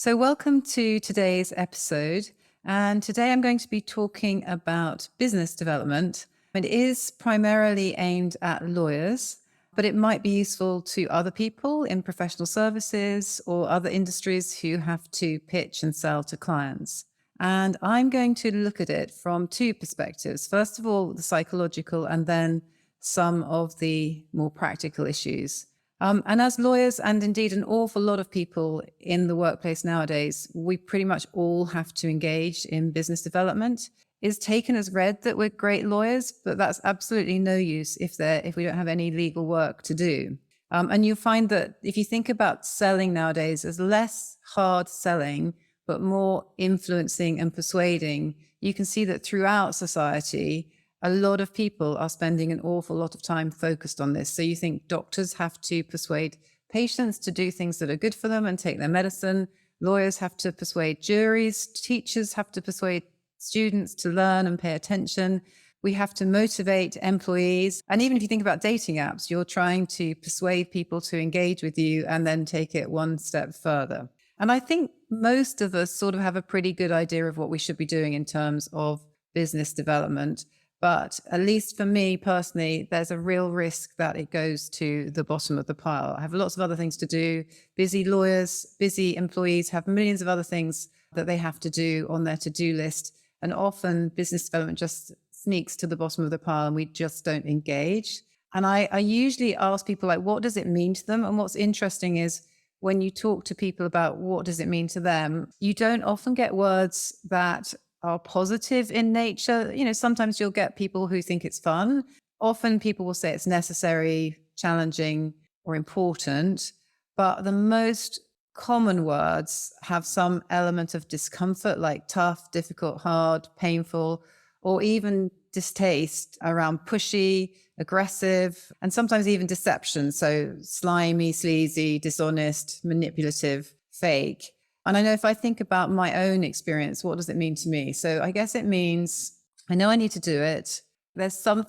So, welcome to today's episode. And today I'm going to be talking about business development. It is primarily aimed at lawyers, but it might be useful to other people in professional services or other industries who have to pitch and sell to clients. And I'm going to look at it from two perspectives. First of all, the psychological, and then some of the more practical issues. And as lawyers, and indeed an awful lot of people in the workplace nowadays, we pretty much all have to engage in business development. It's taken as read that we're great lawyers, but that's absolutely no use if we don't have any legal work to do. And you find that if you think about selling nowadays as less hard selling, but more influencing and persuading, you can see that throughout society, a lot of people are spending an awful lot of time focused on this. So you think doctors have to persuade patients to do things that are good for them and take their medicine. Lawyers have to persuade juries. Teachers have to persuade students to learn and pay attention. We have to motivate employees. And even if you think about dating apps, you're trying to persuade people to engage with you and then take it one step further. And I think most of us sort of have a pretty good idea of what we should be doing in terms of business development. But at least for me personally, there's a real risk that it goes to the bottom of the pile. I have lots of other things to do. Busy lawyers, busy employees have millions of other things that they have to do on their to-do list. And often business development just sneaks to the bottom of the pile and we just don't engage. And I usually ask people, like, what does it mean to them? And what's interesting is when you talk to people about what does it mean to them, you don't often get words that are positive in nature. Sometimes you'll get people who think it's fun. Often people will say it's necessary, challenging, or important. But the most common words have some element of discomfort, like tough, difficult, hard, painful, or even distaste around pushy, aggressive, and sometimes even deception. So slimy, sleazy, dishonest, manipulative, fake. And I know if I think about my own experience, what does it mean to me? So I guess it means I know I need to do it. There's some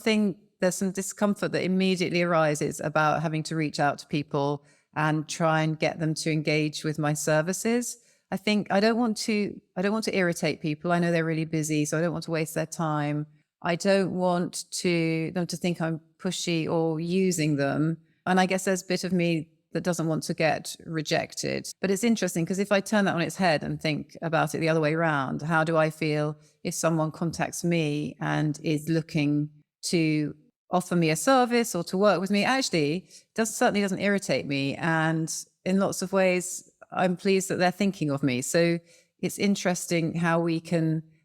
discomfort that immediately arises about having to reach out to people and try and get them to engage with my services. I think I don't want to irritate people. I know they're really busy, so I don't want to waste their time. I don't want them to think I'm pushy or using them. And I guess there's a bit of me that doesn't want to get rejected. But it's interesting because if I turn that on its head and think about it the other way around, how do I feel if someone contacts me and is looking to offer me a service or to work with me? Actually, certainly doesn't irritate me. And in lots of ways, I'm pleased that they're thinking of me. So it's interesting how we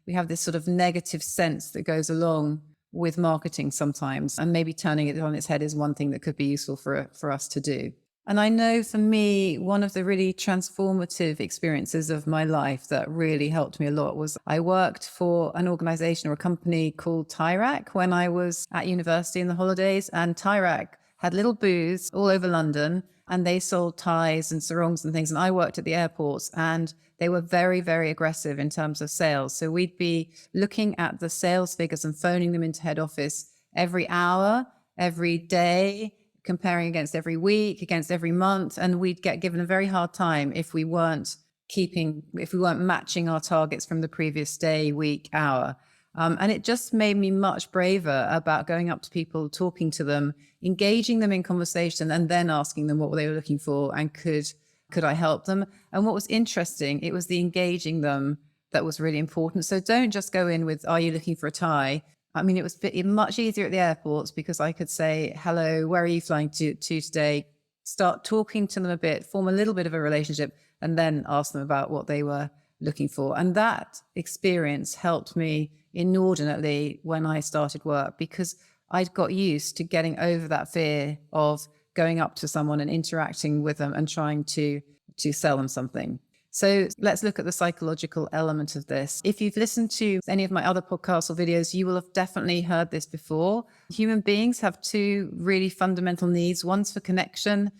have this sort of negative sense that goes along with marketing sometimes, and maybe turning it on its head is one thing that could be useful for us to do. And I know for me, one of the really transformative experiences of my life that really helped me a lot was I worked for an organization or a company called Tyrac when I was at university in the holidays. And Tyrac had little booths all over London and they sold ties and sarongs and things. And I worked at the airports and they were very, very aggressive in terms of sales. So we'd be looking at the sales figures and phoning them into head office every hour, every day, comparing against every week, against every month. And we'd get given a very hard time if we weren't matching our targets from the previous day, week, hour. And it just made me much braver about going up to people, talking to them, engaging them in conversation, and then asking them what they were looking for and could I help them? And what was interesting, it was the engaging them that was really important. So don't just go in with, are you looking for a tie? I mean, it was much easier at the airports because I could say, hello, where are you flying to today? Start talking to them a bit, form a little bit of a relationship, and then ask them about what they were looking for. And that experience helped me inordinately when I started work because I'd got used to getting over that fear of going up to someone and interacting with them and trying to sell them something. So let's look at the psychological element of this. If you've listened to any of my other podcasts or videos, you will have definitely heard this before. Human beings have two really fundamental needs. One's for connection.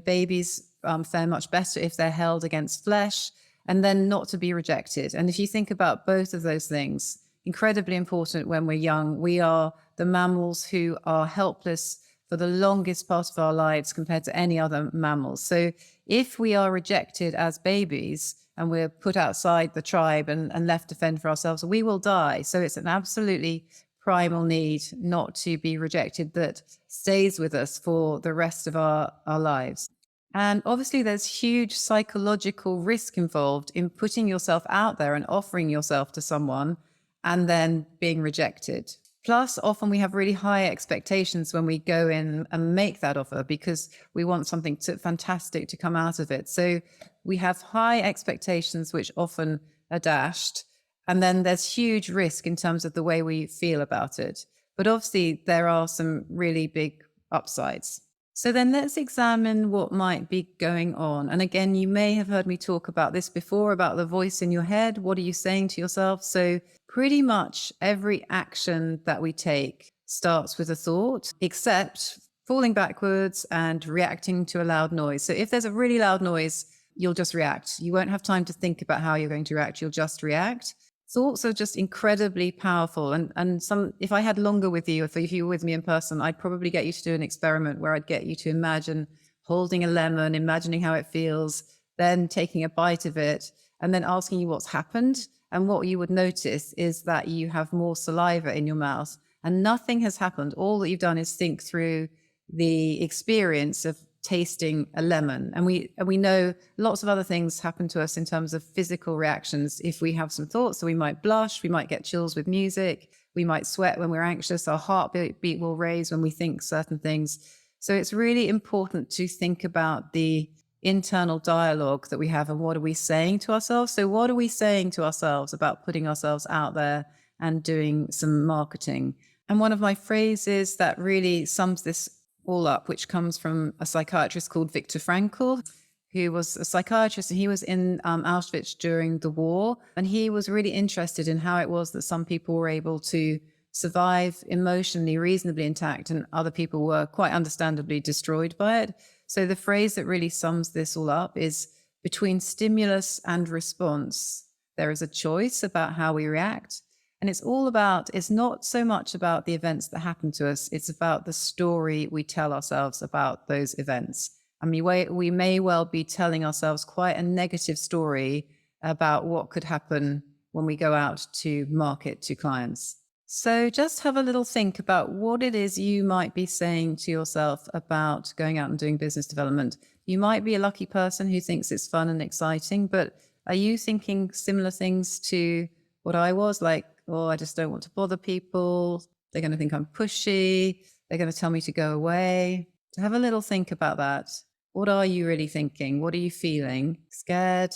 Babies fare much better if they're held against flesh, and then not to be rejected. And if you think about both of those things, incredibly important when we're young. We are the mammals who are helpless for the longest part of our lives compared to any other mammals. So if we are rejected as babies and we're put outside the tribe and left to fend for ourselves, we will die. So it's an absolutely primal need not to be rejected that stays with us for the rest of our lives. And obviously, there's huge psychological risk involved in putting yourself out there and offering yourself to someone and then being rejected. Plus, often we have really high expectations when we go in and make that offer because we want something fantastic to come out of it. So we have high expectations, which often are dashed. And then there's huge risk in terms of the way we feel about it. But obviously, there are some really big upsides. So then let's examine what might be going on. And again, you may have heard me talk about this before, about the voice in your head. What are you saying to yourself? So pretty much every action that we take starts with a thought, except falling backwards and reacting to a loud noise. So if there's a really loud noise, you'll just react. You won't have time to think about how you're going to react. You'll just react. Thoughts are just incredibly powerful. And if I had longer with you, if you were with me in person, I'd probably get you to do an experiment where I'd get you to imagine holding a lemon, imagining how it feels, then taking a bite of it, and then asking you what's happened. And what you would notice is that you have more saliva in your mouth and nothing has happened. All that you've done is think through the experience of tasting a lemon. And we know lots of other things happen to us in terms of physical reactions. If we have some thoughts, so we might blush, we might get chills with music, we might sweat when we're anxious, our heartbeat will raise when we think certain things. So it's really important to think about the internal dialogue that we have and what are we saying to ourselves. So what are we saying to ourselves about putting ourselves out there and doing some marketing? And one of my phrases that really sums this all up, which comes from a psychiatrist called Viktor Frankl, who was a psychiatrist, and he was in Auschwitz during the war. And he was really interested in how it was that some people were able to survive emotionally reasonably intact and other people were quite understandably destroyed by it. So the phrase that really sums this all up is, between stimulus and response, there is a choice about how we react. And it's not so much about the events that happen to us, it's about the story we tell ourselves about those events. I mean, we may well be telling ourselves quite a negative story about what could happen when we go out to market to clients. So just have a little think about what it is you might be saying to yourself about going out and doing business development. You might be a lucky person who thinks it's fun and exciting, but are you thinking similar things to what I was, like, oh, I just don't want to bother people. They're going to think I'm pushy. They're going to tell me to go away. So have a little think about that. What are you really thinking? What are you feeling? Scared?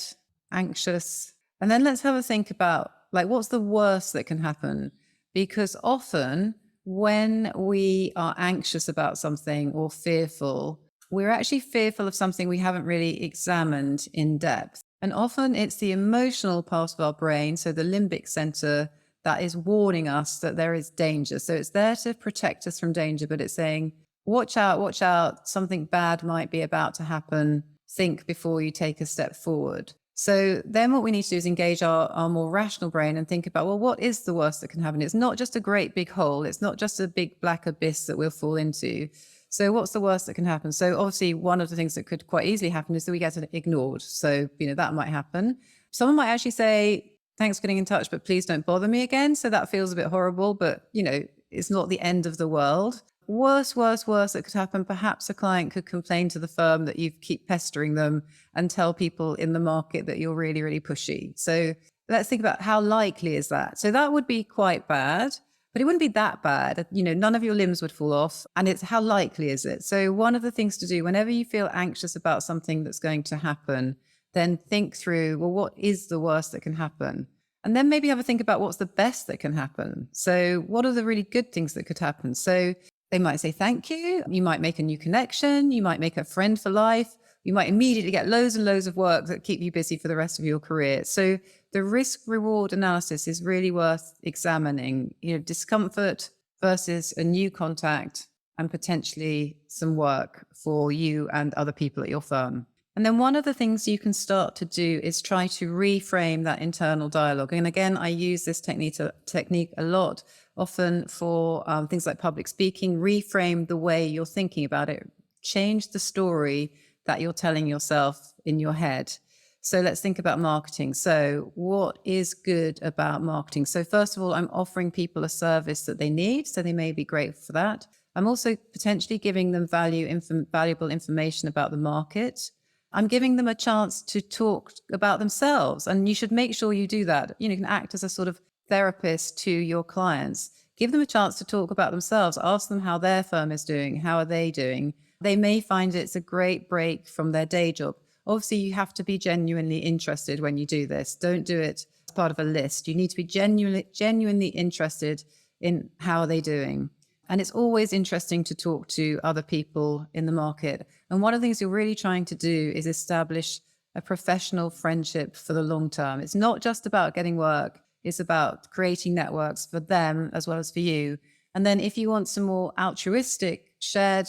Anxious? And then let's have a think about, like, what's the worst that can happen? Because often when we are anxious about something or fearful, we're actually fearful of something we haven't really examined in depth. And often it's the emotional part of our brain, so the limbic center, that is warning us that there is danger. So it's there to protect us from danger, but it's saying, watch out, something bad might be about to happen. Think before you take a step forward. So then what we need to do is engage our more rational brain and think about, well, what is the worst that can happen? It's not just a great big hole. It's not just a big black abyss that we'll fall into. So what's the worst that can happen? So obviously one of the things that could quite easily happen is that we get ignored. So, that might happen. Someone might actually say, thanks for getting in touch, but please don't bother me again. So that feels a bit horrible, but it's not the end of the world. Worse that could happen. Perhaps a client could complain to the firm that you keep pestering them and tell people in the market that you're really, really pushy. So let's think about how likely is that? So that would be quite bad, but it wouldn't be that bad. None of your limbs would fall off. And it's how likely is it? So one of the things to do whenever you feel anxious about something that's going to happen, then think through, well, what is the worst that can happen? And then maybe have a think about what's the best that can happen. So what are the really good things that could happen? So they might say thank you. You might make a new connection. You might make a friend for life. You might immediately get loads and loads of work that keep you busy for the rest of your career. So the risk reward analysis is really worth examining, discomfort versus a new contact and potentially some work for you and other people at your firm. And then one of the things you can start to do is try to reframe that internal dialogue. And again, I use this technique a lot often for things like public speaking, reframe the way you're thinking about it, change the story that you're telling yourself in your head. So let's think about marketing. So what is good about marketing? So first of all, I'm offering people a service that they need, so they may be grateful for that. I'm also potentially giving them valuable information about the market. I'm giving them a chance to talk about themselves, and you should make sure you do that. You can act as a sort of therapist to your clients. Give them a chance to talk about themselves. Ask them how their firm is doing. How are they doing? They may find it's a great break from their day job. Obviously, you have to be genuinely interested when you do this. Don't do it as part of a list. You need to be genuinely interested in how are they doing. And it's always interesting to talk to other people in the market. And one of the things you're really trying to do is establish a professional friendship for the long term. It's not just about getting work. It's about creating networks for them as well as for you. And then if you want some more altruistic shared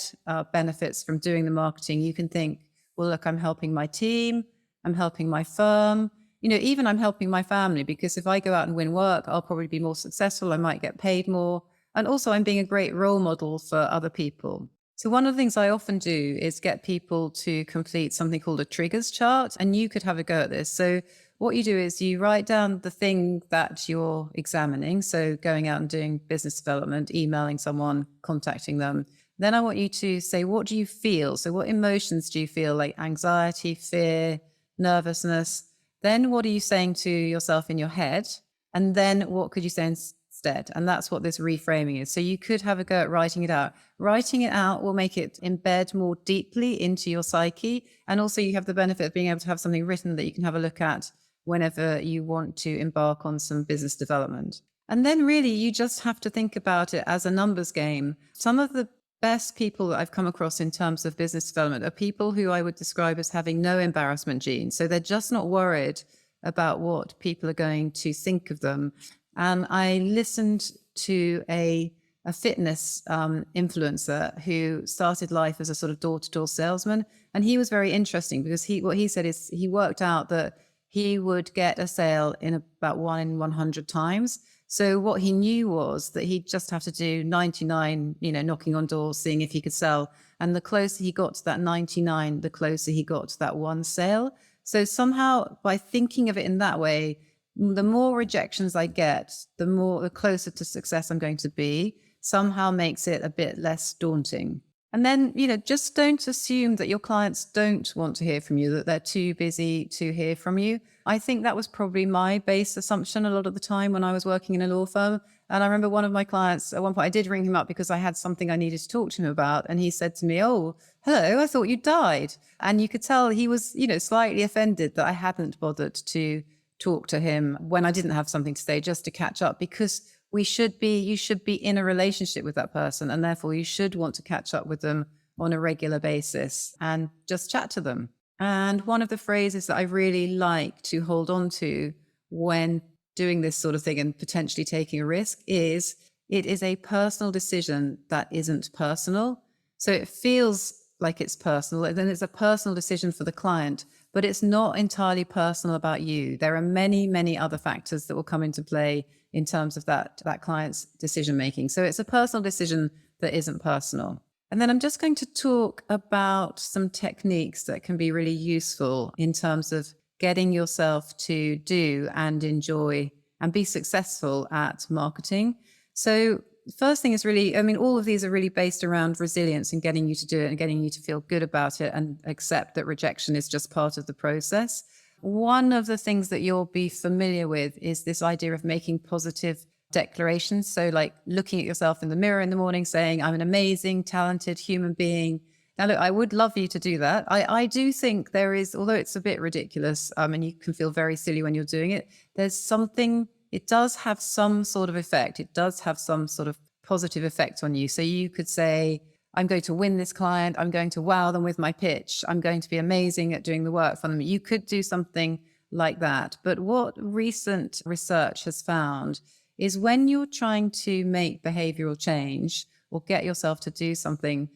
benefits from doing the marketing, you can think, well, look, I'm helping my team. I'm helping my firm. Even I'm helping my family, because if I go out and win work, I'll probably be more successful. I might get paid more. And also I'm being a great role model for other people. So one of the things I often do is get people to complete something called a triggers chart. And you could have a go at this. So what you do is you write down the thing that you're examining. So going out and doing business development, emailing someone, contacting them. Then I want you to say, what do you feel? So what emotions do you feel? Like anxiety, fear, nervousness? Then what are you saying to yourself in your head? And then what could you say instead? And that's what this reframing is. So you could have a go at writing it out. Writing it out will make it embed more deeply into your psyche. And also you have the benefit of being able to have something written that you can have a look at whenever you want to embark on some business development. And then really you just have to think about it as a numbers game. Some of the best people that I've come across in terms of business development are people who I would describe as having no embarrassment gene. So they're just not worried about what people are going to think of them. And I listened to a fitness influencer who started life as a sort of door-to-door salesman. And he was very interesting because what he said is he worked out that he would get a sale in about 1 in 100 times. So what he knew was that he'd just have to do 99, knocking on doors, seeing if he could sell. And the closer he got to that 99, the closer he got to that one sale. So somehow by thinking of it in that way, the more rejections I get, the closer to success I'm going to be, somehow makes it a bit less daunting. And then, just don't assume that your clients don't want to hear from you, that they're too busy to hear from you. I think that was probably my base assumption a lot of the time when I was working in a law firm. And I remember one of my clients, at one point, I did ring him up because I had something I needed to talk to him about. And he said to me, "Oh, hello, I thought you died." And you could tell he was, slightly offended that I hadn't bothered to talk to him when I didn't have something to say, just to catch up, because you should be in a relationship with that person. And therefore you should want to catch up with them on a regular basis and just chat to them. And one of the phrases that I really like to hold on to when doing this sort of thing and potentially taking a risk is, it is a personal decision that isn't personal. So it feels like it's personal, and then it's a personal decision for the client, but it's not entirely personal about you. There are many, many other factors that will come into play in terms of that client's decision-making. So it's a personal decision that isn't personal. And then I'm just going to talk about some techniques that can be really useful in terms of getting yourself to do and enjoy and be successful at marketing. So the first thing is really, all of these are really based around resilience and getting you to do it and getting you to feel good about it and accept that rejection is just part of the process. One of the things that you'll be familiar with is this idea of making positive declarations. So like looking at yourself in the mirror in the morning saying, "I'm an amazing, talented human being." Now, look, I would love you to do that. I do think there is, although it's a bit ridiculous and you can feel very silly when you're doing it, it does have some sort of effect. It does have some sort of positive effect on you. So you could say, "I'm going to win this client. I'm going to wow them with my pitch. I'm going to be amazing at doing the work for them." You could do something like that. But what recent research has found is when you're trying to make behavioral change or get yourself to do something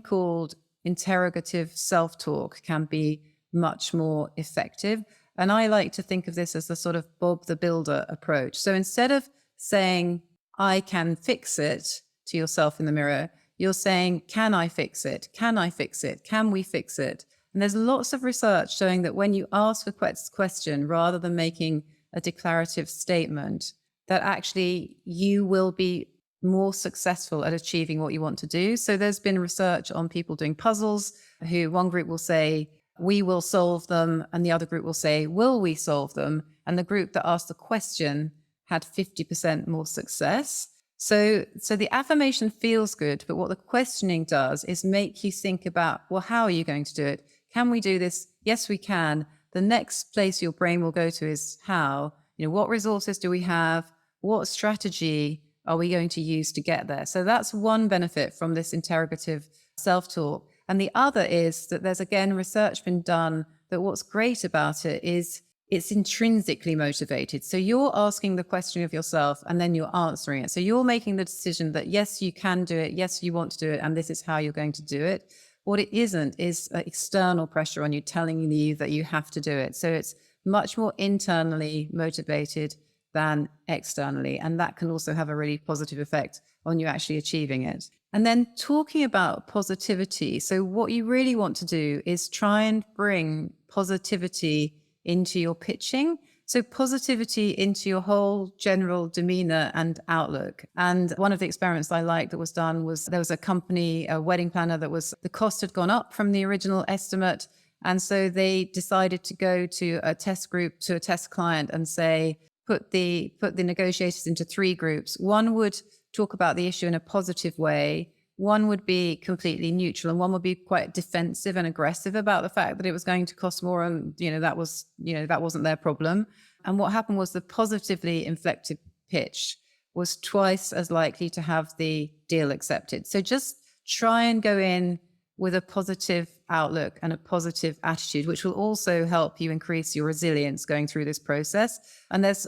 called interrogative self-talk can be much more effective. And I like to think of this as the sort of Bob the Builder approach. So instead of saying, I can fix it to yourself in the mirror, you're saying, can I fix it? Can I fix it? Can we fix it? And there's lots of research showing that when you ask a question rather than making a declarative statement, that actually you will be more successful at achieving what you want to do. So there's been research on people doing puzzles who one group will say, we will solve them, and the other group will say, will we solve them? And the group that asked the question had 50% more success. So the affirmation feels good, but what the questioning does is make you think about, well, how are you going to do it? Can we do this? Yes, we can. The next place your brain will go to is how. What resources do we have? What strategy are we going to use to get there? So that's one benefit from this interrogative self-talk. And the other is that there's, again, research been done that what's great about it is it's intrinsically motivated. So you're asking the question of yourself and then you're answering it. So you're making the decision that, yes, you can do it. Yes, you want to do it. And this is how you're going to do it. What it isn't is external pressure on you telling you that you have to do it. So it's much more internally motivated than externally. And that can also have a really positive effect on you actually achieving it. And then talking about positivity. So what you really want to do is try and bring positivity into your pitching. So positivity into your whole general demeanor and outlook. And one of the experiments I liked that was done was there was a company, a wedding planner, the cost had gone up from the original estimate. And so they decided to go to a test group, to a test client, and say, put the negotiators into 3 groups. One would talk about the issue in a positive way. One would be completely neutral, and one would be quite defensive and aggressive about the fact that it was going to cost more, and that wasn't their problem. And what happened was the positively inflected pitch was twice as likely to have the deal accepted. So just try and go in with a positive outlook and a positive attitude, which will also help you increase your resilience going through this process. And there's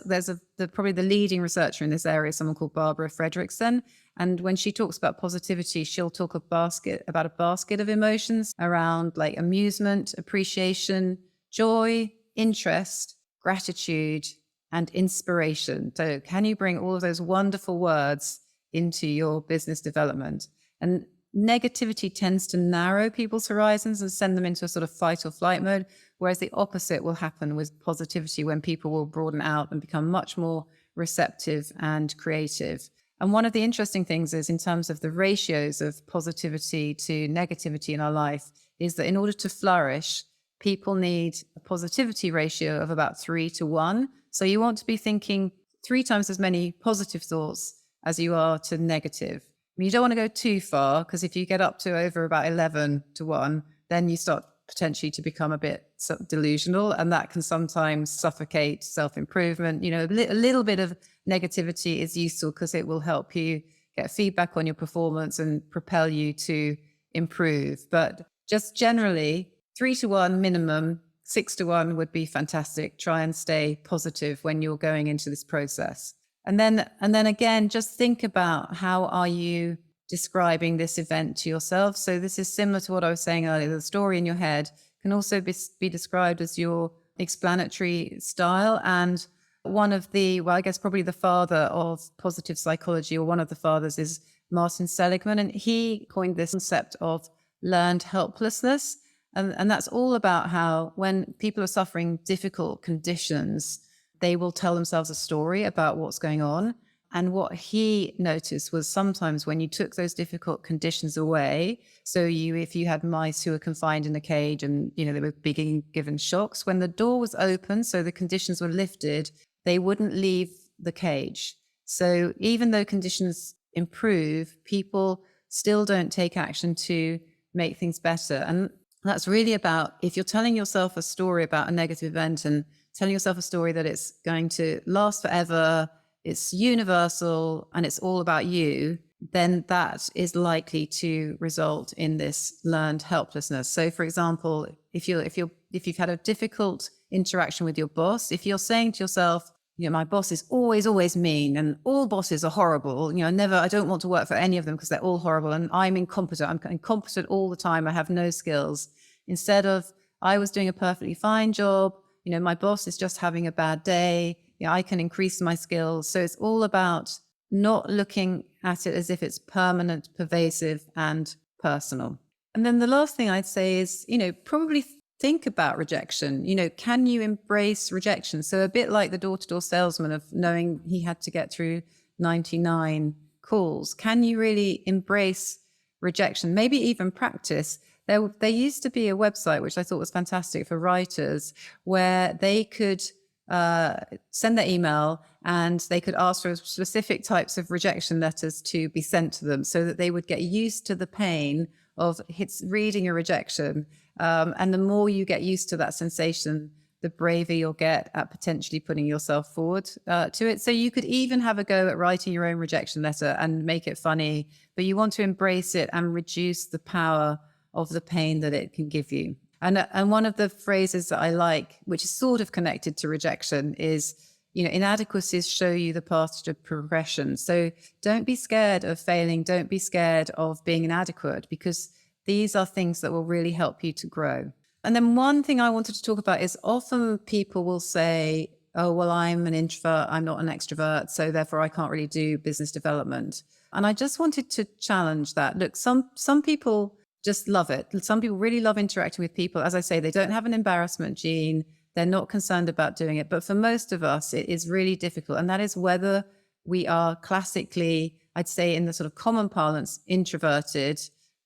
probably the leading researcher in this area, someone called Barbara Fredrickson. And when she talks about positivity, she'll talk about a basket of emotions around like amusement, appreciation, joy, interest, gratitude, and inspiration. So can you bring all of those wonderful words into your business development? And negativity tends to narrow people's horizons and send them into a sort of fight or flight mode, whereas the opposite will happen with positivity, when people will broaden out and become much more receptive and creative. And one of the interesting things is, in terms of the ratios of positivity to negativity in our life, is that in order to flourish, people need a positivity ratio of about 3 to 1. So you want to be thinking 3 times as many positive thoughts as you are to negative. You don't want to go too far, because if you get up to over about 11 to 1, then you start potentially to become a bit delusional, and that can sometimes suffocate self-improvement. A little bit of negativity is useful because it will help you get feedback on your performance and propel you to improve. But just generally, 3 to 1 minimum, 6 to 1 would be fantastic. Try and stay positive when you're going into this process. And then again, just think about, how are you describing this event to yourself? So this is similar to what I was saying earlier. The story in your head can also be described as your explanatory style. And one of I guess probably the father of positive psychology, or one of the fathers, is Martin Seligman. And he coined this concept of learned helplessness. And that's all about how, when people are suffering difficult conditions, they will tell themselves a story about what's going on. And what he noticed was, sometimes when you took those difficult conditions away, so if you had mice who were confined in a cage and they were being given shocks, when the door was open, so the conditions were lifted, they wouldn't leave the cage. So even though conditions improve, people still don't take action to make things better. And that's really about, if you're telling yourself a story about a negative event and telling yourself a story that it's going to last forever, it's universal, and it's all about you, then that is likely to result in this learned helplessness. So for example, if you've had a difficult interaction with your boss, if you're saying to yourself, my boss is always mean, and all bosses are horrible, I don't want to work for any of them because they're all horrible, and I'm incompetent all the time, I have no skills. Instead of, I was doing a perfectly fine job, my boss is just having a bad day, I can increase my skills. So it's all about not looking at it as if it's permanent, pervasive, and personal. And then the last thing I'd say is, probably think about rejection. Can you embrace rejection? So a bit like the door-to-door salesman of knowing he had to get through 99 calls. Can you really embrace rejection? Maybe even practice. There used to be a website, which I thought was fantastic for writers, where they could send their email and they could ask for specific types of rejection letters to be sent to them so that they would get used to the pain of reading a rejection. And the more you get used to that sensation, the braver you'll get at potentially putting yourself forward to it. So you could even have a go at writing your own rejection letter and make it funny, but you want to embrace it and reduce the power of the pain that it can give you. And one of the phrases that I like, which is sort of connected to rejection, is, inadequacies show you the path to progression. So don't be scared of failing. Don't be scared of being inadequate, because these are things that will really help you to grow. And then one thing I wanted to talk about is often people will say, oh, well, I'm an introvert, I'm not an extrovert, so therefore I can't really do business development. And I just wanted to challenge that. Look, some people just love it. Some people really love interacting with people. As I say, they don't have an embarrassment gene. They're not concerned about doing it. But for most of us, it is really difficult. And that is whether we are classically, I'd say in the sort of common parlance, introverted,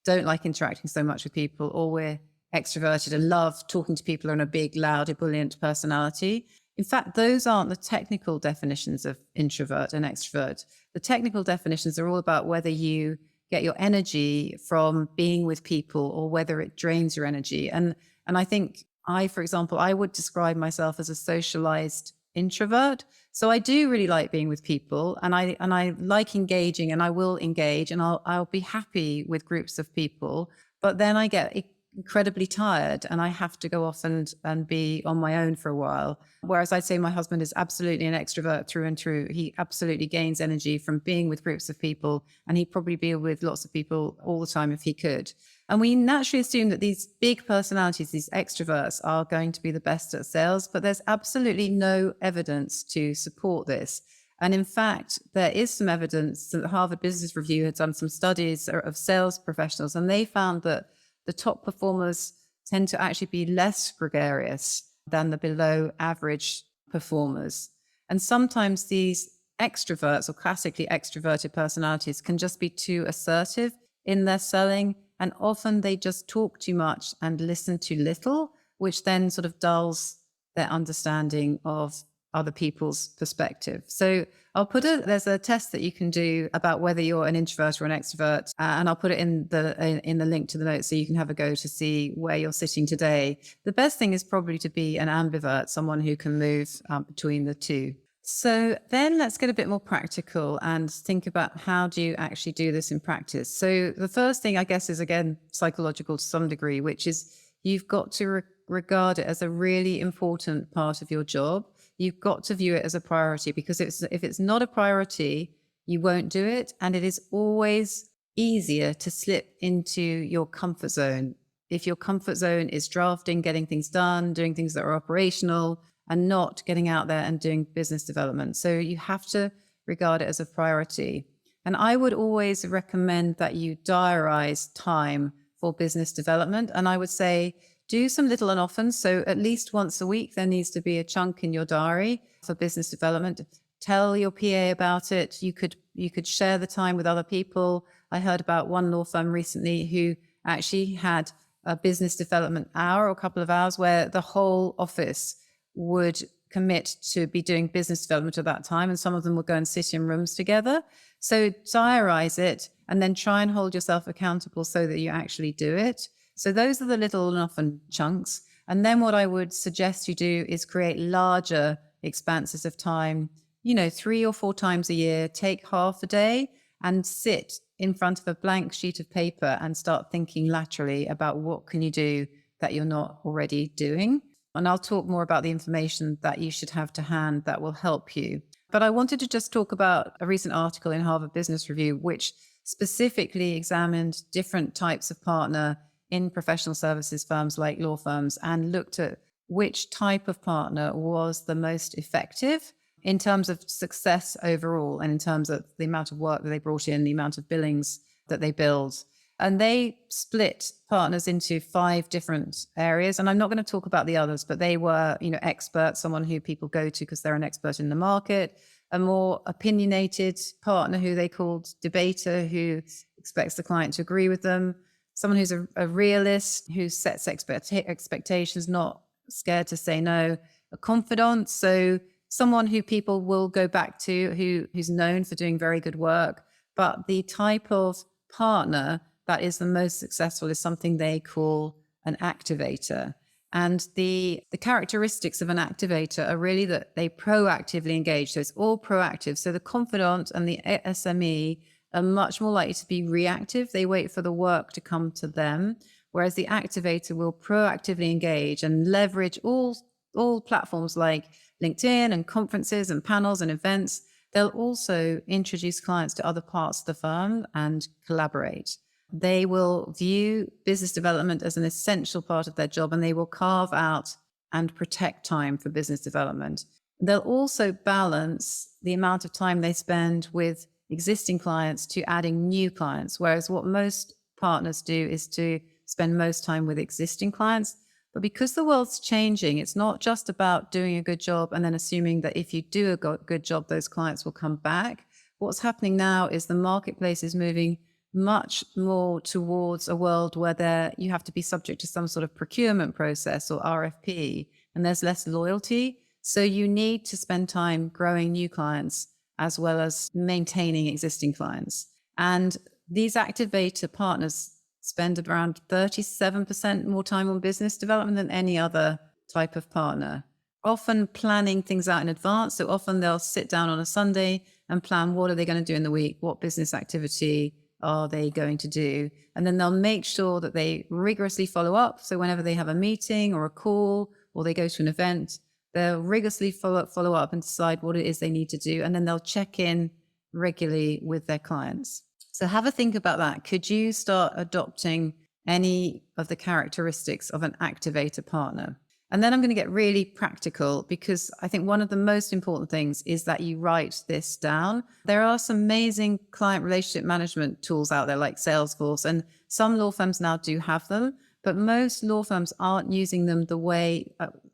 don't like interacting so much with people, or we're extroverted and love talking to people on a big, loud, ebullient personality. In fact, those aren't the technical definitions of introvert and extrovert. The technical definitions are all about whether you get your energy from being with people or whether it drains your energy. And I think for example, I would describe myself as a socialized introvert. So I do really like being with people, and I like engaging, and I will engage, and I'll be happy with groups of people. But then I get incredibly tired and I have to go off and be on my own for a while. Whereas I'd say my husband is absolutely an extrovert through and through. He absolutely gains energy from being with groups of people, and he'd probably be with lots of people all the time if he could. And we naturally assume that these big personalities, these extroverts, are going to be the best at sales, but there's absolutely no evidence to support this. And in fact, there is some evidence that the Harvard Business Review had done some studies of sales professionals, and they found that the top performers tend to actually be less gregarious than the below average performers. And sometimes these extroverts, or classically extroverted personalities, can just be too assertive in their selling. And often they just talk too much and listen too little, which then sort of dulls their understanding of other people's perspective. So there's a test that you can do about whether you're an introvert or an extrovert, and I'll put it in the link to the notes so you can have a go to see where you're sitting today. The best thing is probably to be an ambivert, someone who can move between the two. So then let's get a bit more practical and think about how do you actually do this in practice. So the first thing, I guess, is again psychological to some degree, which is you've got to regard it as a really important part of your job. You've got to view it as a priority, because if it's not a priority, you won't do it. And it is always easier to slip into your comfort zone. If your comfort zone is drafting, getting things done, doing things that are operational, and not getting out there and doing business development. So you have to regard it as a priority. And I would always recommend that you diarize time for business development. And I would say, do some little and often. So at least once a week, there needs to be a chunk in your diary for business development. Tell your PA about it. You could share the time with other people. I heard about one law firm recently who actually had a business development hour or a couple of hours where the whole office would commit to be doing business development at that time. And some of them would go and sit in rooms together. So diarize it and then try and hold yourself accountable so that you actually do it. So those are the little and often chunks. And then what I would suggest you do is create larger expanses of time, 3 or 4 times a year, take half a day and sit in front of a blank sheet of paper and start thinking laterally about what can you do that you're not already doing. And I'll talk more about the information that you should have to hand that will help you. But I wanted to just talk about a recent article in Harvard Business Review, which specifically examined different types of partner in professional services firms like law firms, and looked at which type of partner was the most effective in terms of success overall and in terms of the amount of work that they brought in, the amount of billings that they build. And they split partners into 5 different areas. And I'm not going to talk about the others, but they were, experts, someone who people go to because they're an expert in the market, a more opinionated partner who they called debater, who expects the client to agree with them, someone who's a realist, who sets expectations, not scared to say no, a confidant, so someone who people will go back to, who's known for doing very good work. But the type of partner that is the most successful is something they call an activator. And the characteristics of an activator are really that they proactively engage. So it's all proactive. So the confidant and the SME are much more likely to be reactive. They wait for the work to come to them, whereas the activator will proactively engage and leverage all platforms like LinkedIn and conferences and panels and events. They'll also introduce clients to other parts of the firm and collaborate. They will view business development as an essential part of their job, and they will carve out and protect time for business development. They'll also balance the amount of time they spend with existing clients to adding new clients, whereas what most partners do is to spend most time with existing clients. But because the world's changing, it's not just about doing a good job and then assuming that if you do a good job, those clients will come back. What's happening now is the marketplace is moving much more towards a world where you have to be subject to some sort of procurement process or RFP, and there's less loyalty. So you need to spend time growing new clients as well as maintaining existing clients. And these activator partners spend around 37% more time on business development than any other type of partner, often planning things out in advance. So often they'll sit down on a Sunday and plan what are they going to do in the week, what business activity are they going to do, and then they'll make sure that they rigorously follow up. So whenever they have a meeting or a call or they go to an event, they'll rigorously follow up and decide what it is they need to do, and then they'll check in regularly with their clients. So have a think about that. Could you start adopting any of the characteristics of an activator partner? And then I'm going to get really practical, because I think one of the most important things is that you write this down. There are some amazing client relationship management tools out there like Salesforce, and some law firms now do have them, but most law firms aren't using them the way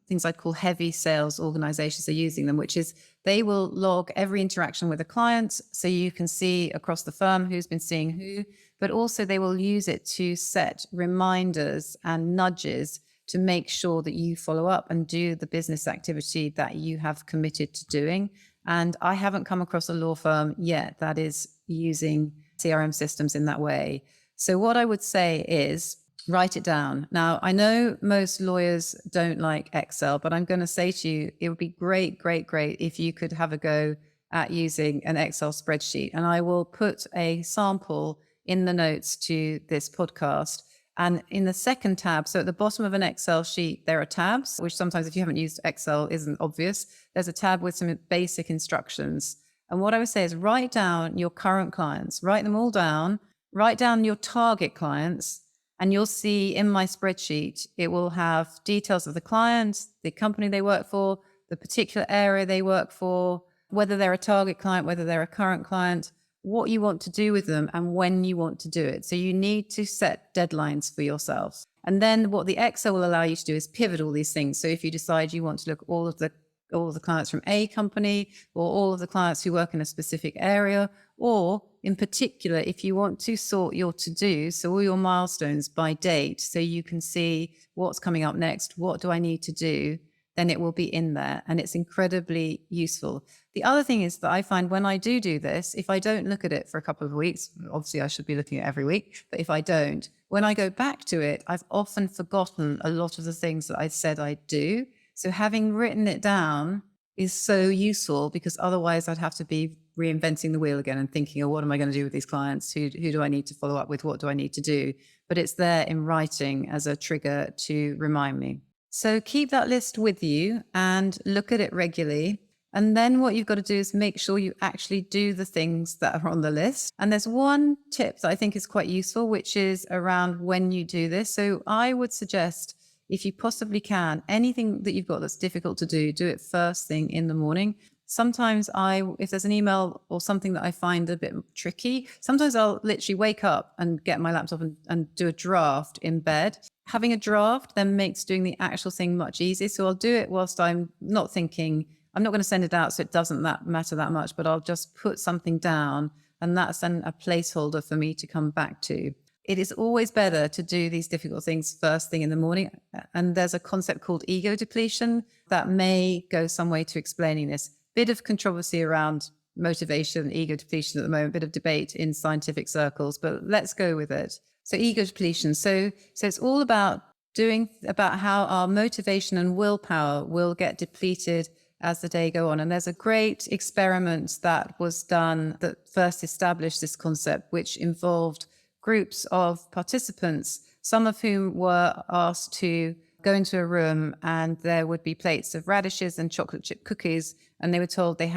things I'd call heavy sales organizations are using them, which is they will log every interaction with a client so you can see across the firm who's been seeing who, but also they will use it to set reminders and nudges to make sure that you follow up and do the business activity that you have committed to doing. And I haven't come across a law firm yet that is using CRM systems in that way. So what I would say is write it down. Now, I know most lawyers don't like Excel, but I'm going to say to you, it would be great if you could have a go at using an Excel spreadsheet. And I will put a sample in the notes to this podcast. And in the second tab, so at the bottom of an Excel sheet, there are tabs, which sometimes if you haven't used Excel isn't obvious. There's a tab with some basic instructions. And what I would say is write down your current clients, write them all down, write down your target clients, and you'll see in my spreadsheet, it will have details of the client, the company they work for, the particular area they work for, whether they're a target client, whether they're a current client, what you want to do with them and when you want to do it. So you need to set deadlines for yourself. And then what the Excel will allow you to do is pivot all these things. So if you decide you want to look at all of the clients from a company, or all of the clients who work in a specific area, or in particular, if you want to sort your to-do, so all your milestones by date, so you can see what's coming up next, what do I need to do, then it will be in there, and it's incredibly useful. The other thing is that I find when I do this, if I don't look at it for a couple of weeks, obviously I should be looking at it every week, but if I don't, when I go back to it, I've often forgotten a lot of the things that I said I'd do. So having written it down is so useful, because otherwise I'd have to be reinventing the wheel again and thinking, oh, what am I going to do with these clients? Who do I need to follow up with? What do I need to do? But it's there in writing as a trigger to remind me. So keep that list with you and look at it regularly. And then what you've got to do is make sure you actually do the things that are on the list. And there's one tip that I think is quite useful, which is around when you do this. So I would suggest, if you possibly can, anything that you've got that's difficult to do it first thing in the morning. Sometimes if there's an email or something that I find a bit tricky, sometimes I'll literally wake up and get my laptop and do a draft in bed. Having a draft then makes doing the actual thing much easier. So I'll do it whilst I'm not thinking, I'm not going to send it out, so it doesn't matter that much, but I'll just put something down, and that's then a placeholder for me to come back to. It is always better to do these difficult things first thing in the morning. And there's a concept called ego depletion that may go some way to explaining this. Bit of controversy around motivation, ego depletion at the moment, bit of debate in scientific circles, but let's go with it. So ego depletion. So it's all about how our motivation and willpower will get depleted as the day go on. And there's a great experiment that was done that first established this concept, which involved groups of participants, some of whom were asked to go into a room and there would be plates of radishes and chocolate chip cookies. And they were told they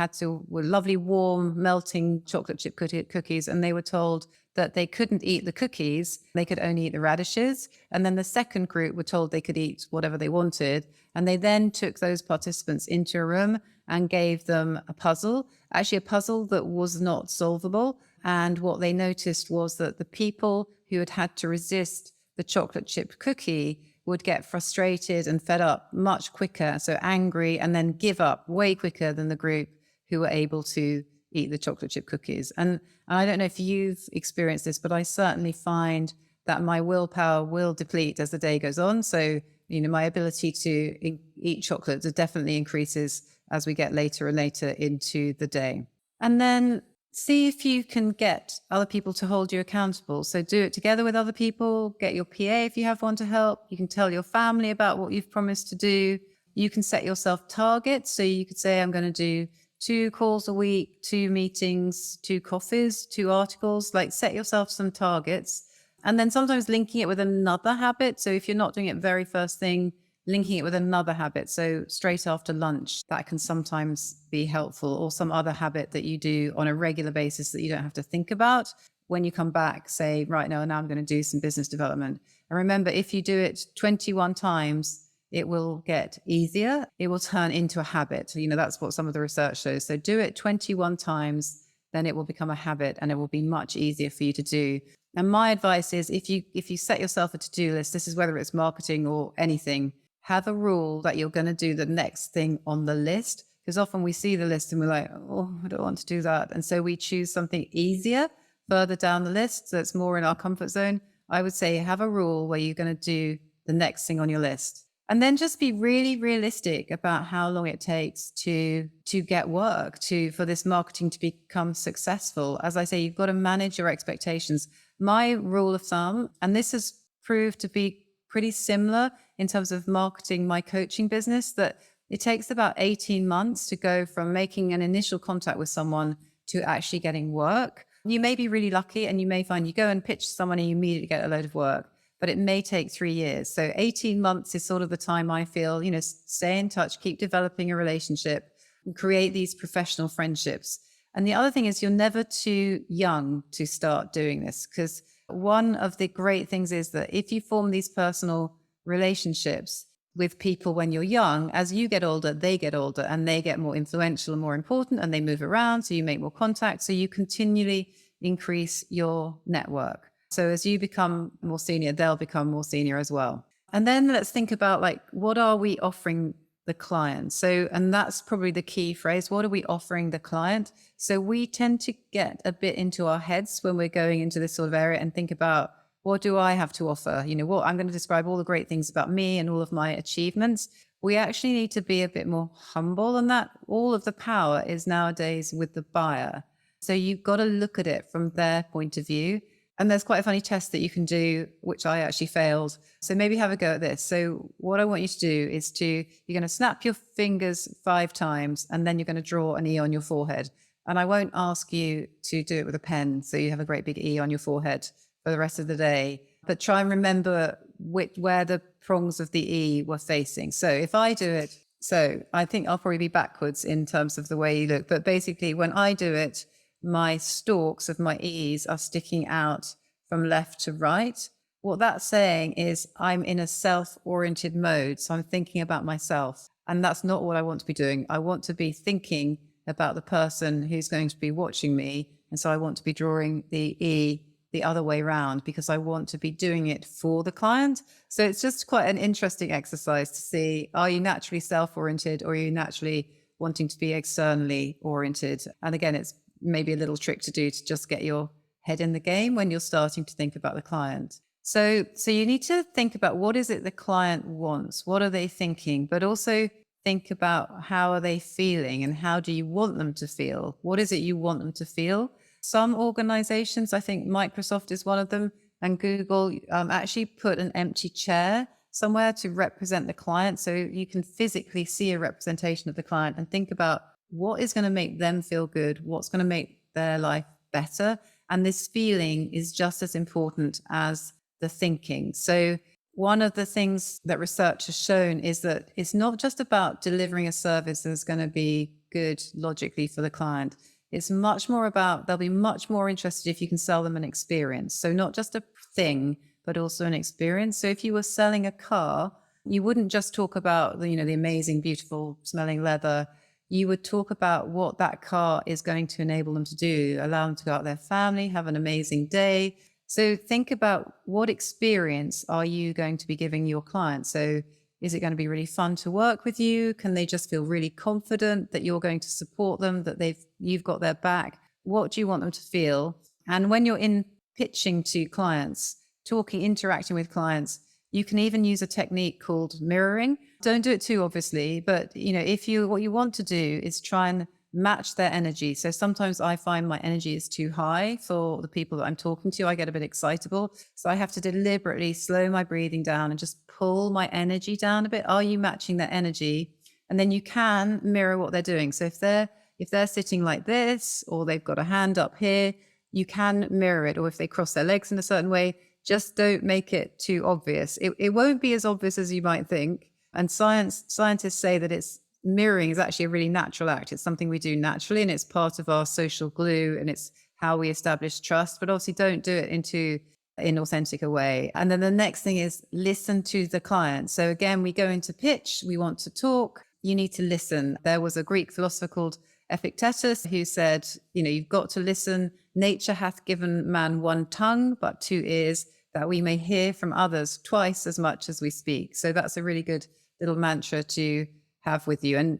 were lovely, warm, melting chocolate chip cookies. And they were told that they couldn't eat the cookies. They could only eat the radishes. And then the second group were told they could eat whatever they wanted. And they then took those participants into a room and gave them a puzzle, actually a puzzle that was not solvable. And what they noticed was that the people who had to resist the chocolate chip cookie would get frustrated and fed up much quicker, so angry, and then give up way quicker than the group who were able to eat the chocolate chip cookies. And I don't know if you've experienced this, but I certainly find that my willpower will deplete as the day goes on. So, my ability to eat chocolate definitely increases as we get later and later into the day. And then see if you can get other people to hold you accountable. So do it together with other people, get your PA if you have one to help. You can tell your family about what you've promised to do. You can set yourself targets. So you could say, I'm going to do 2 calls a week, 2 meetings, 2 coffees, 2 articles, like set yourself some targets. And then sometimes linking it with another habit. So if you're not doing it very first thing, linking it with another habit. So straight after lunch, that can sometimes be helpful, or some other habit that you do on a regular basis that you don't have to think about. When you come back, say, right now I'm going to do some business development. And remember, if you do it 21 times, it will get easier. It will turn into a habit. That's what some of the research shows. So do it 21 times, then it will become a habit and it will be much easier for you to do. And my advice is if you set yourself a to-do list, this is whether it's marketing or anything, have a rule that you're going to do the next thing on the list, because often we see the list and we're like, oh, I don't want to do that. And so we choose something easier further down the list that's more in our comfort zone. I would say have a rule where you're going to do the next thing on your list. And then just be really realistic about how long it takes to get work, for this marketing to become successful. As I say, you've got to manage your expectations. My rule of thumb, and this has proved to be pretty similar in terms of marketing my coaching business, that it takes about 18 months to go from making an initial contact with someone to actually getting work. You may be really lucky and you may find you go and pitch someone and you immediately get a load of work, but it may take 3 years. So 18 months is sort of the time I feel, stay in touch, keep developing a relationship, and create these professional friendships. And the other thing is you're never too young to start doing this, because one of the great things is that if you form these personal relationships with people when you're young, as you get older, they get older and they get more influential and more important and they move around. So you make more contacts. So you continually increase your network. So as you become more senior, they'll become more senior as well. And then let's think about what are we offering the client? So, and that's probably the key phrase. What are we offering the client? So we tend to get a bit into our heads when we're going into this sort of area and think about, what do I have to offer? What I'm going to describe all the great things about me and all of my achievements. We actually need to be a bit more humble than that. All of the power is nowadays with the buyer. So you've got to look at it from their point of view. And there's quite a funny test that you can do, which I actually failed. So maybe have a go at this. So what I want you to do is you're going to snap your fingers 5 times and then you're going to draw an E on your forehead. And I won't ask you to do it with a pen, so you have a great big E on your forehead for the rest of the day. But try and remember where the prongs of the E were facing. So if I do it, so I think I'll probably be backwards in terms of the way you look. But basically, when I do it, my stalks of my E's are sticking out from left to right. What that's saying is I'm in a self-oriented mode. So I'm thinking about myself. And that's not what I want to be doing. I want to be thinking about the person who's going to be watching me. And so I want to be drawing the E the other way around because I want to be doing it for the client. So it's just quite an interesting exercise to see, are you naturally self-oriented or are you naturally wanting to be externally oriented? And again, it's maybe a little trick to do to just get your head in the game when you're starting to think about the client. So you need to think about what is it the client wants? What are they thinking? But also think about how are they feeling and how do you want them to feel? What is it you want them to feel? Some organizations, I think Microsoft is one of them, and Google actually put an empty chair somewhere to represent the client. So you can physically see a representation of the client and think about what is going to make them feel good, what's going to make their life better. And this feeling is just as important as the thinking. So one of the things that research has shown is that it's not just about delivering a service that's going to be good logically for the client. It's much more about, they'll be much more interested if you can sell them an experience. So not just a thing, but also an experience. So if you were selling a car, you wouldn't just talk about the amazing, beautiful smelling leather. You would talk about what that car is going to enable them to do, allow them to go out with their family, have an amazing day. So think about what experience are you going to be giving your client? So is it going to be really fun to work with you? Can they just feel really confident that you're going to support them, that you've got their back? What do you want them to feel? And when you're in pitching to clients, interacting with clients, you can even use a technique called mirroring. Don't do it too obviously, but what you want to do is try and match their energy. So sometimes I find my energy is too high for the people that I'm talking to. I get a bit excitable. So I have to deliberately slow my breathing down and just pull my energy down a bit. Are you matching their energy? And then you can mirror what they're doing. So if they're sitting like this, or they've got a hand up here, you can mirror it. Or if they cross their legs in a certain way, just don't make it too obvious. It won't be as obvious as you might think. And scientists say that mirroring is actually a really natural act. It's something we do naturally, and it's part of our social glue, and it's how we establish trust. But obviously don't do it into inauthentic a way. And then the next thing is listen to the client. So again, we go into pitch, we want to talk, you need to listen. There was a Greek philosopher called Epictetus who said, you've got to listen. Nature hath given man one tongue, but two ears, that we may hear from others twice as much as we speak. So that's a really good little mantra to have with you. And,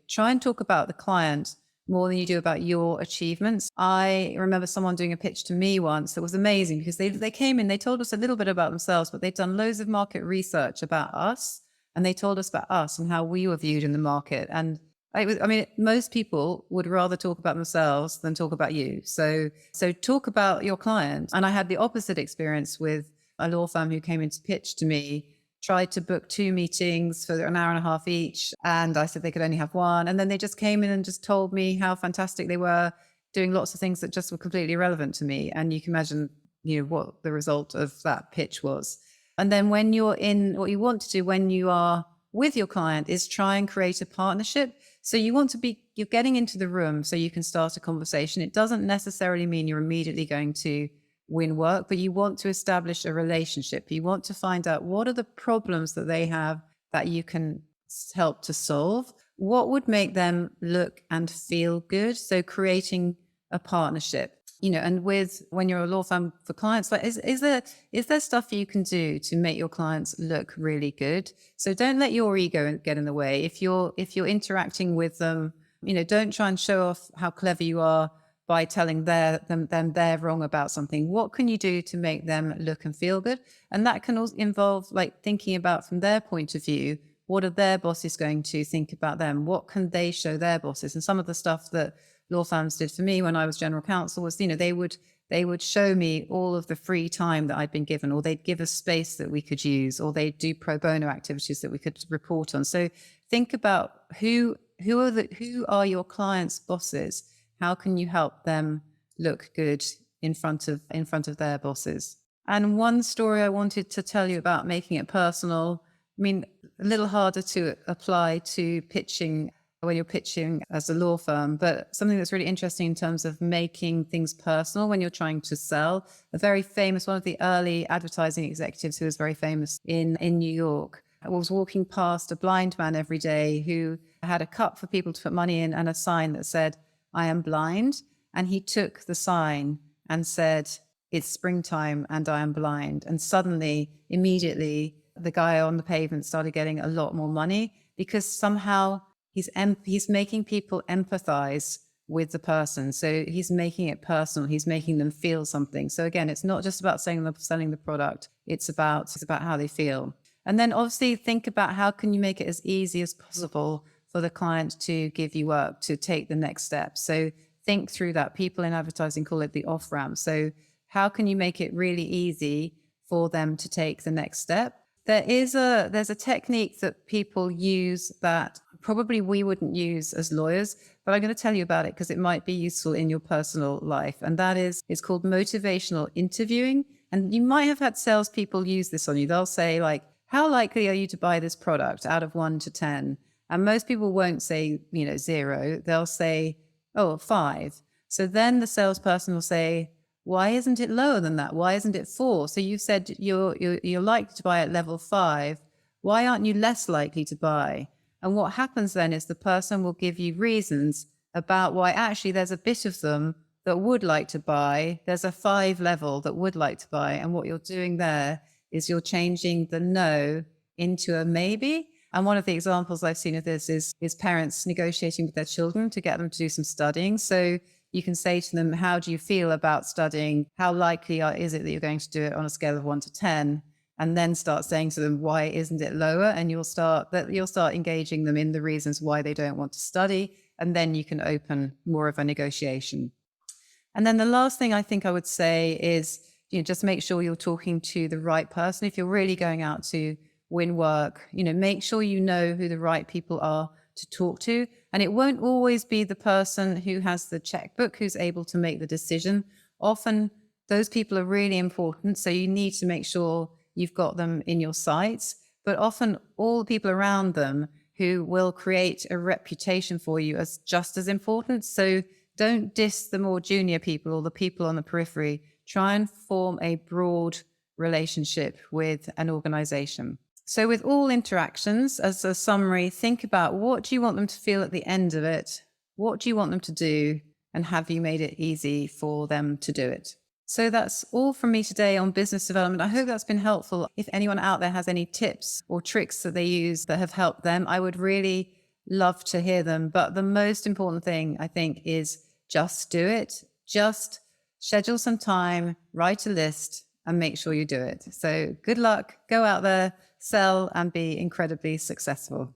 try and talk about the client more than you do about your achievements. I remember someone doing a pitch to me once that was amazing because they came in, they told us a little bit about themselves, but they'd done loads of market research about us, and they told us about us and how we were viewed in the market. And most people would rather talk about themselves than talk about you. So talk about your client. And I had the opposite experience with a law firm who came in to pitch to me, tried to book 2 meetings for an hour and a half each. And I said they could only have one. And then they just came in and just told me how fantastic they were, doing lots of things that just were completely irrelevant to me. And you can imagine, what the result of that pitch was. And then when you're in, what you want to do when you are with your client is try and create a partnership. So you're getting into the room so you can start a conversation. It doesn't necessarily mean you're immediately going to win work, but you want to establish a relationship. You want to find out what are the problems that they have that you can help to solve. What would make them look and feel good? So creating a partnership. And when you're a law firm for clients, like is there stuff you can do to make your clients look really good? So don't let your ego get in the way. If you're interacting with them, don't try and show off how clever you are by telling them they're wrong about something. What can you do to make them look and feel good? And that can also involve thinking about from their point of view, what are their bosses going to think about them? What can they show their bosses? And some of the stuff that law firms did for me when I was general counsel was, they would show me all of the free time that I'd been given, or they'd give us space that we could use, or they'd do pro bono activities that we could report on. So think about who are your clients' bosses? How can you help them look good in front of their bosses? And one story I wanted to tell you about making it personal. A little harder to apply to pitching when you're pitching as a law firm, but something that's really interesting in terms of making things personal when you're trying to sell. One of the early advertising executives who was very famous in New York I was walking past a blind man every day who had a cup for people to put money in and a sign that said, "I am blind." And he took the sign and said, "It's springtime and I am blind." And suddenly, immediately, the guy on the pavement started getting a lot more money because somehow he's making people empathize with the person. So he's making it personal. He's making them feel something. So again, it's not just about selling the product. It's about how they feel. And then obviously think about how can you make it as easy as possible for the client to give you work, to take the next step. So think through that. People in advertising call it the off ramp. So how can you make it really easy for them to take the next step? There's a technique that people use that probably we wouldn't use as lawyers, but I'm going to tell you about it because it might be useful in your personal life. And that is, it's called motivational interviewing. And you might have had salespeople use this on you. They'll say like, how likely are you to buy this product out of 1 to 10? And most people won't say, 0. They'll say, oh, 5. So then the salesperson will say, why isn't it lower than that? Why isn't it 4? So you said you're likely to buy at level 5. Why aren't you less likely to buy? And what happens then is the person will give you reasons about why actually there's a bit of them that would like to buy. There's a 5 level that would like to buy. And what you're doing there is you're changing the no into a maybe. And one of the examples I've seen of this is parents negotiating with their children to get them to do some studying. So you can say to them, how do you feel about studying? How likely is it that you're going to do it on a scale of 1 to 10? And then start saying to them, why isn't it lower? And you'll start engaging them in the reasons why they don't want to study. And then you can open more of a negotiation. And then the last thing I think I would say is, just make sure you're talking to the right person. If you're really going out to win work, make sure you know who the right people are to talk to. And it won't always be the person who has the checkbook who's able to make the decision. Often those people are really important. So you need to make sure you've got them in your sights, but often all the people around them who will create a reputation for you as just as important. So don't diss the more junior people or the people on the periphery. Try and form a broad relationship with an organization. So with all interactions, as a summary, think about what do you want them to feel at the end of it? What do you want them to do? And have you made it easy for them to do it? So that's all from me today on business development. I hope that's been helpful. If anyone out there has any tips or tricks that they use that have helped them, I would really love to hear them. But the most important thing, I think, is just do it. Just schedule some time, write a list, and make sure you do it. So good luck, go out there, sell, and be incredibly successful.